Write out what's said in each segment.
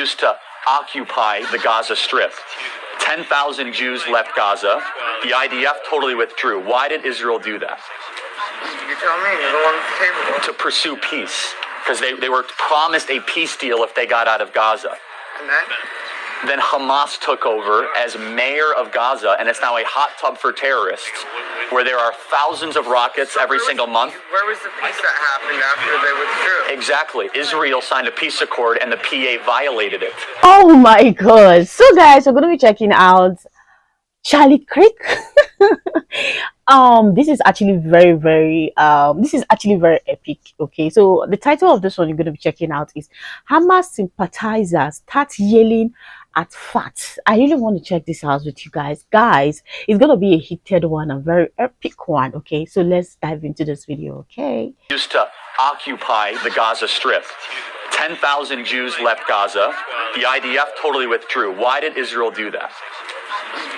used to occupy the Gaza Strip. 10,000 Jews left Gaza. The IDF totally withdrew. Why did Israel do that? You tell me. You're the one at the table. To pursue peace. Because they were promised a peace deal if they got out of Gaza. And then Hamas took over as mayor of Gaza, and it's now a hot tub for terrorists, where there are thousands of rockets every single month. Where was the peace that happened after they withdrew? Exactly. Israel signed a peace accord, and the PA violated it. Oh my God. So guys, we're going to be checking out Charlie Kirk. This is actually very epic. Okay, so the title of this one you're going to be checking out is Hamas Sympathisers Start Yelling at Fat. I really want to check this out with you guys. It's going to be a heated one, a very epic one. Okay, so let's dive into this video. Okay, used to occupy the Gaza Strip. 10,000 Jews left Gaza. The IDF totally withdrew. Why did Israel do that?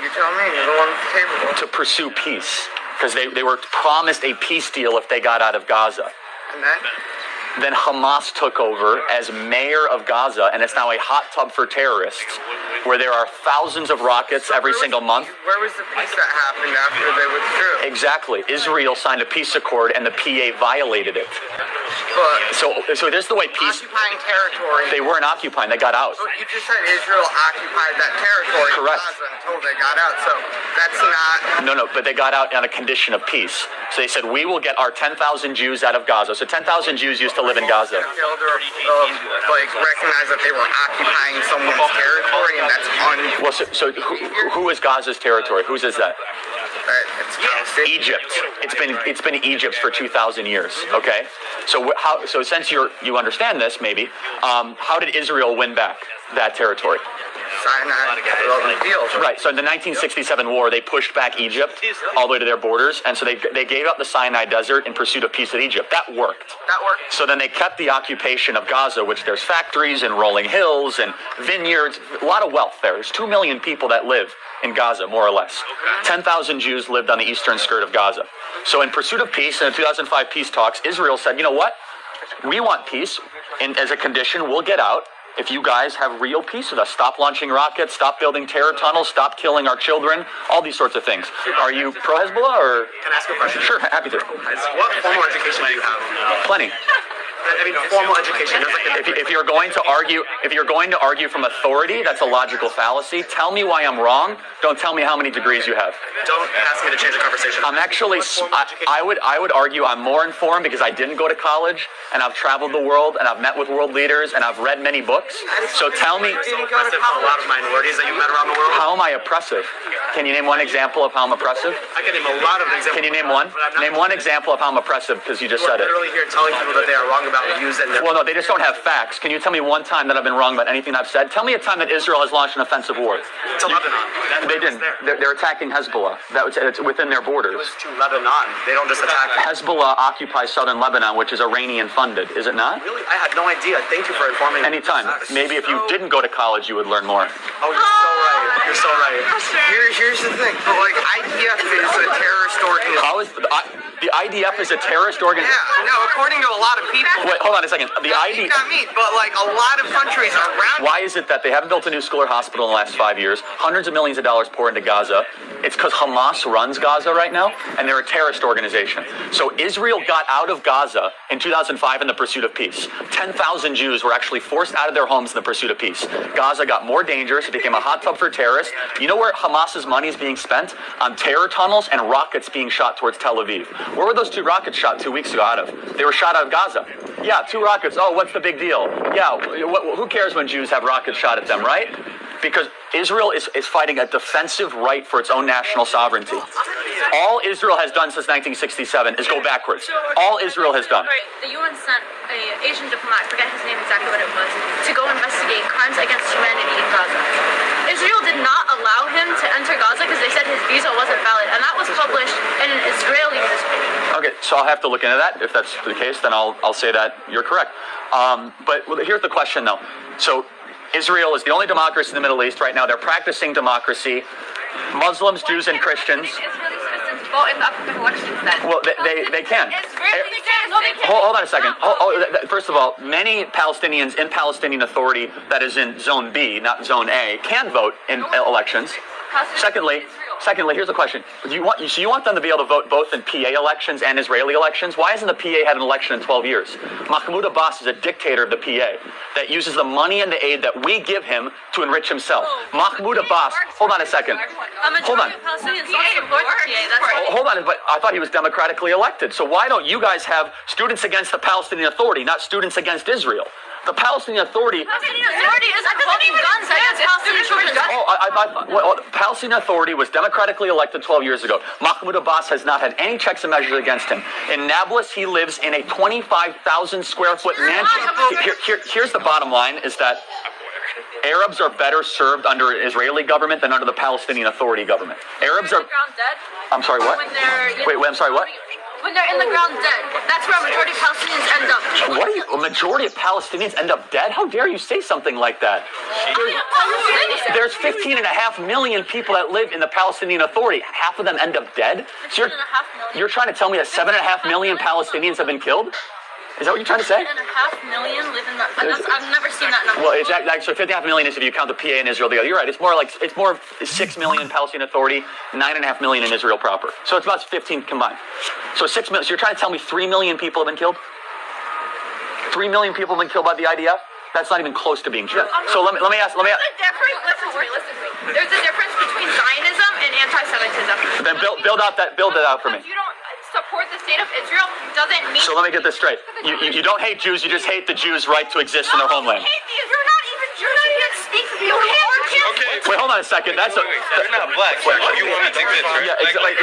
You tell me. You're the one at the table. To pursue peace. Because they were promised a peace deal if they got out of Gaza. And then Hamas took over as mayor of Gaza, and it's now a hot tub for terrorists, where there are thousands of rockets every single month. Where was the peace that happened after they withdrew? Exactly. Israel signed a peace accord, and the PA violated it. But So this is the way peace... occupying territory. They weren't occupying. They got out. You just said Israel occupied that territory. Correct. Gaza until they got out. So that's not... No, but they got out on a condition of peace. So they said, we will get our 10,000 Jews out of Gaza. So 10,000 Jews used to live in Gaza. Recognize that they were occupying someone's territory, and that's Well, so who is Gaza's territory? Whose is that? It's Palestine. Egypt. It's been Egypt for 2,000 years. Okay. So since you understand this, maybe, how did Israel win back that territory? Right. So in the 1967 war, they pushed back Egypt all the way to their borders, and so they gave up the Sinai Desert in pursuit of peace with Egypt. That worked. So then they kept the occupation of Gaza, which there's factories and rolling hills and vineyards, a lot of wealth there. There's 2 million people that live in Gaza, more or less. 10,000 Jews lived on the eastern skirt of Gaza. So in pursuit of peace, in the 2005 peace talks, Israel said, you know what? We want peace, and as a condition, we'll get out if you guys have real peace with us. Stop launching rockets, stop building terror tunnels, stop killing our children, all these sorts of things. Are you pro-Hezbollah, or? Can I ask a question? Sure, happy to. What formal education do you have? Plenty. I mean, formal education. If you're going to argue from authority, that's a logical fallacy. Tell me why I'm wrong. Don't tell me how many degrees you have. Don't ask me to change the conversation. I'm actually, I would argue I'm more informed because I didn't go to college, and I've traveled the world, and I've met with world leaders, and I've read many books. So tell me. So oppressive for a lot of minorities that you've met around the world. How am I oppressive? Can you name one example of how I'm oppressive? I can name a lot of examples. Can you name one? Name one example of how I'm oppressive, because you just said it. We're literally here telling people that they are wrong about views and their... Well, no, they just don't have facts. Can you tell me one time that I've been wrong about anything I've said? Tell me a time that Israel has launched an offensive war. To Lebanon. They didn't. They're attacking Hezbollah. It's within their borders. It was to Lebanon. They don't just attack... Hezbollah occupies southern Lebanon, which is Iranian-funded. Is it not? Really? I had no idea. Thank you for informing me. Anytime. Maybe if you didn't go to college, you would learn more. Oh, you're so right. You're so right. Here's the thing. But like, IDF is a terrorist organization. How is the IDF is a terrorist organization? Yeah. No, according to a lot of people. Wait, hold on a second. The IDF. Not me, but like a lot of countries around. Why is it that they haven't built a new school or hospital in the last 5 years? Hundreds of millions of dollars pour into Gaza. It's because Hamas runs Gaza right now, and they're a terrorist organization. So Israel got out of Gaza in 2005 in the pursuit of peace. 10,000 Jews were actually forced out of their homes in the pursuit of peace. Gaza got more dangerous. It became a hot tub for terrorists. You know where Hamas's money is being spent? On terror tunnels and rockets being shot towards Tel Aviv. Where were those 2 rockets shot 2 weeks ago out of? They were shot out of Gaza. Yeah, 2 rockets. Oh, what's the big deal? Yeah, who cares when Jews have rockets shot at them, right? Because Israel is fighting a defensive right for its own national sovereignty. All Israel has done since 1967 is go backwards. All Israel has done. The UN sent an Asian diplomat, I forget his name exactly what it was, to go investigate crimes against humanity in Gaza. Israel did not allow him to enter Gaza because they said his visa wasn't valid, and that was published in an Israeli newspaper. Okay, so I'll have to look into that. If that's the case, then I'll say that you're correct. But here's the question, though. So Israel is the only democracy in the Middle East right now. They're practicing democracy. Muslims, Jews, and Christians. Israeli citizens vote in the upcoming elections then? Well, they can. No, they can't. Hold on a second. First of all, many Palestinians in Palestinian Authority, that is in Zone B, not Zone A, can vote in elections. Secondly, here's a question. You want them to be able to vote both in PA elections and Israeli elections? Why hasn't the PA had an election in 12 years? Mahmoud Abbas is a dictator of the PA that uses the money and the aid that we give him to enrich himself. Mahmoud Abbas, hold on a second. Hold on. Hold on, but I thought he was democratically elected. So why don't you guys have Students Against the Palestinian Authority, not Students Against Israel? The Palestinian Authority... Palestinian Authority is holding guns against Palestinian children. Palestinian Authority was democratically elected 12 years ago. Mahmoud Abbas has not had any checks and measures against him. In Nablus, he lives in a 25,000 square foot mansion. Here's the bottom line, is that Arabs are better served under Israeli government than under the Palestinian Authority government. Arabs are... I'm sorry, what? Wait, I'm sorry, what? When they're in the ground dead, that's where a majority of Palestinians end up. What are you? A majority of Palestinians end up dead? How dare you say something like that? There's 15.5 million people that live in the Palestinian Authority. Half of them end up dead? So you're trying to tell me that 7.5 million Palestinians have been killed? Is that what you're trying to say? 7.5 million live in the... I've never seen that number. Well, it's actually 50.5 million is if you count the PA and Israel together. You're right. It's more 6 million Palestinian Authority, 9.5 million in Israel proper. So it's about 15 combined. So 6 million. So you're trying to tell me 3 million people have been killed? 3 million people have been killed by the IDF? That's not even close to being true. So let me ask. Listen to me. There's a difference between Zionism and anti-Semitism. Then build it out for me. You don't support the state of Israel doesn't mean... So let me get this straight. You don't hate Jews, you just hate the Jews' right to exist in their homeland. You're not even Jewish. You can't speak for you. Okay. Wait, hold on a second. That's They're not black. You want to think this, right? Yeah, exactly.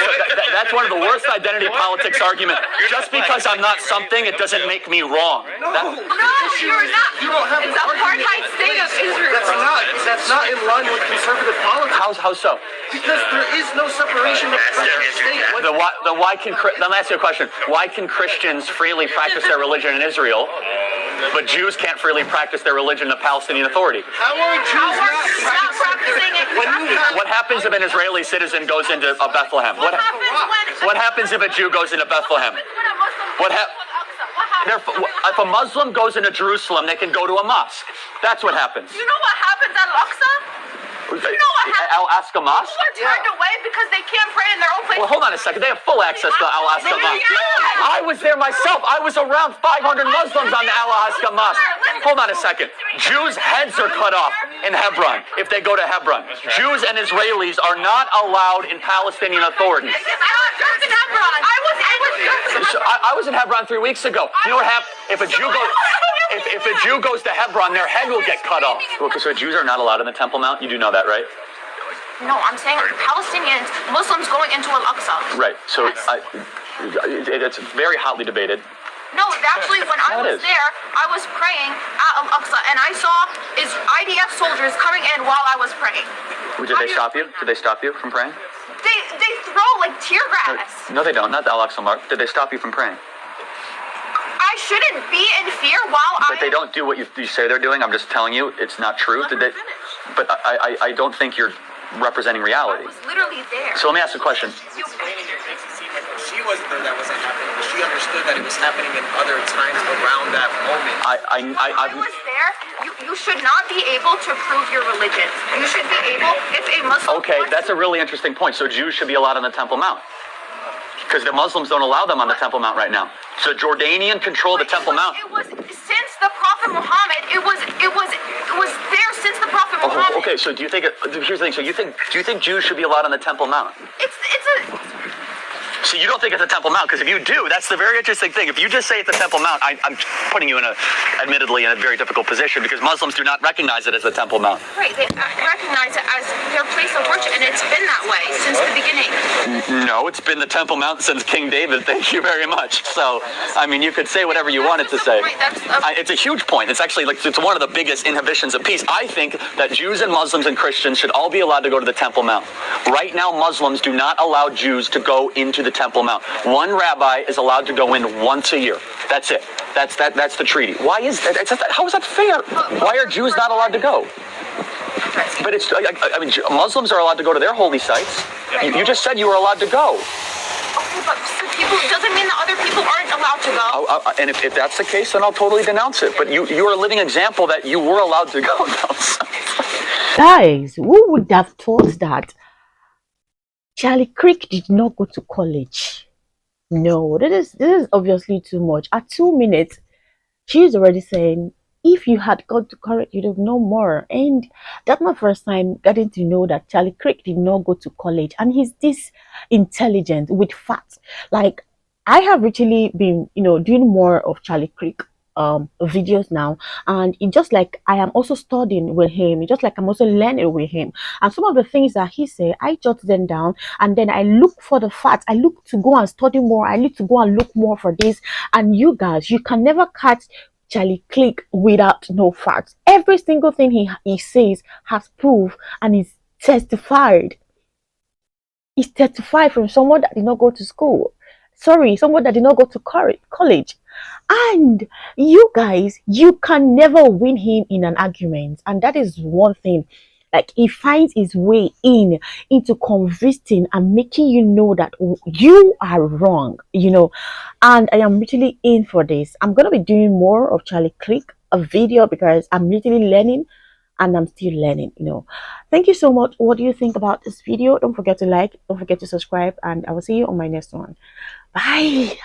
That's one of the worst identity politics arguments. Just because I'm not something, it doesn't make me wrong. No, you're not. You don't have it's the apartheid state of Israel. That's not in line with conservative politics. How so? Because there is no separation of church and state. Let me ask you a question. Why can Christians freely practice their religion in Israel, but Jews can't freely practice their religion in the Palestinian Authority? How are Jews not practicing it? What happens if an Israeli citizen goes into Bethlehem? What happens if a Jew goes into Bethlehem? If a Muslim goes into Jerusalem, they can go to a mosque. That's what happens. You know what happens at Al-Aqsa? You know what happens? Al-Aqsa Mosque? People are turned away because they can't pray in their own place. Well, hold on a second. They have full access to Al-Aqsa Mosque. I was there myself. I was around 500 Muslims on the Al-Aqsa Mosque. Hold on a second. Jews' heads are cut off in Hebron if they go to Hebron. Jews and Israelis are not allowed in Palestinian Authority. I was in Hebron 3 weeks ago. You know what happens? If a Jew goes to Hebron, their head will get cut off. Okay, so Jews are not allowed in the Temple Mount? You do know that, right? No, I'm saying Palestinians, Muslims going into Al-Aqsa. Right, so it's very hotly debated. No, actually, when I was there, I was praying at Al-Aqsa, and I saw IDF soldiers coming in while I was praying. Did they stop you? Did they stop you from praying? They throw, like, tear gas. No, they don't. Not the Al-Aqsa Mosque. Did they stop you from praying? I shouldn't be in fear But they don't do what you say they're doing. I'm just telling you, it's not true. But I don't think you're representing reality. I was literally there. So let me ask a question. She wasn't there, that wasn't happening, but she understood that it was happening in other times around that moment. I was there. You should not be able to prove your religion. You should be able, if a Muslim... Okay, that's a really interesting point. So Jews should be allowed on the Temple Mount. Because the Muslims don't allow them on the Temple Mount right now. So Jordanian control the Temple Mount. It was since the Prophet Muhammad. It was there since the Prophet Muhammad. Okay, so do you think? Here's the thing. So do you think Jews should be allowed on the Temple Mount? It's a... So you don't think it's a Temple Mount, because if you do, that's the very interesting thing. If you just say it's a Temple Mount, I'm putting you admittedly in a very difficult position, because Muslims do not recognize it as a Temple Mount. Right, they recognize it as their place of worship, and it's been that way since the beginning. No, it's been the Temple Mount since King David. Thank you very much. So, I mean, you could say whatever you wanted to say. It's a huge point. It's actually it's one of the biggest inhibitions of peace. I think that Jews and Muslims and Christians should all be allowed to go to the Temple Mount. Right now, Muslims do not allow Jews to go into the Temple Mount. One rabbi is allowed to go in once a year. That's it. That's the treaty. Why is that? How is that fair? Why are Jews not allowed to go? But it's, I mean, Muslims are allowed to go to their holy sites. You just said you were allowed to go. but people doesn't mean that other people aren't allowed to go. And if that's the case, then I'll totally denounce it. But you're a living example that you were allowed to go now. Guys, who would have thought that Charlie Kirk did not go to college? No, this is obviously too much. At 2 minutes, she's already saying, if you had gone to college, you'd have known more. And that's my first time getting to know that Charlie Kirk did not go to college, and he's this intelligent with facts. Like, I have actually been, doing more of Charlie Kirk videos now, and it just like I am also studying with him, just like I'm also learning with him. And some of the things that he said, I jot them down, and then I look for the facts. I look to go and study more. I need to go and look more for this. And you guys, you can never catch Charlie Kirk without no facts. Every single thing he says has proof and is testified. It's testified from someone that did not go to school. Sorry, someone that did not go to college. And you guys, you can never win him in an argument. And that is one thing. Like, he finds his way into convincing and making you know that you are wrong, And I am literally in for this. I'm going to be doing more of Charlie Kirk, a video, because I'm literally learning and I'm still learning, Thank you so much. What do you think about this video? Don't forget to like, don't forget to subscribe, and I will see you on my next one. Bye.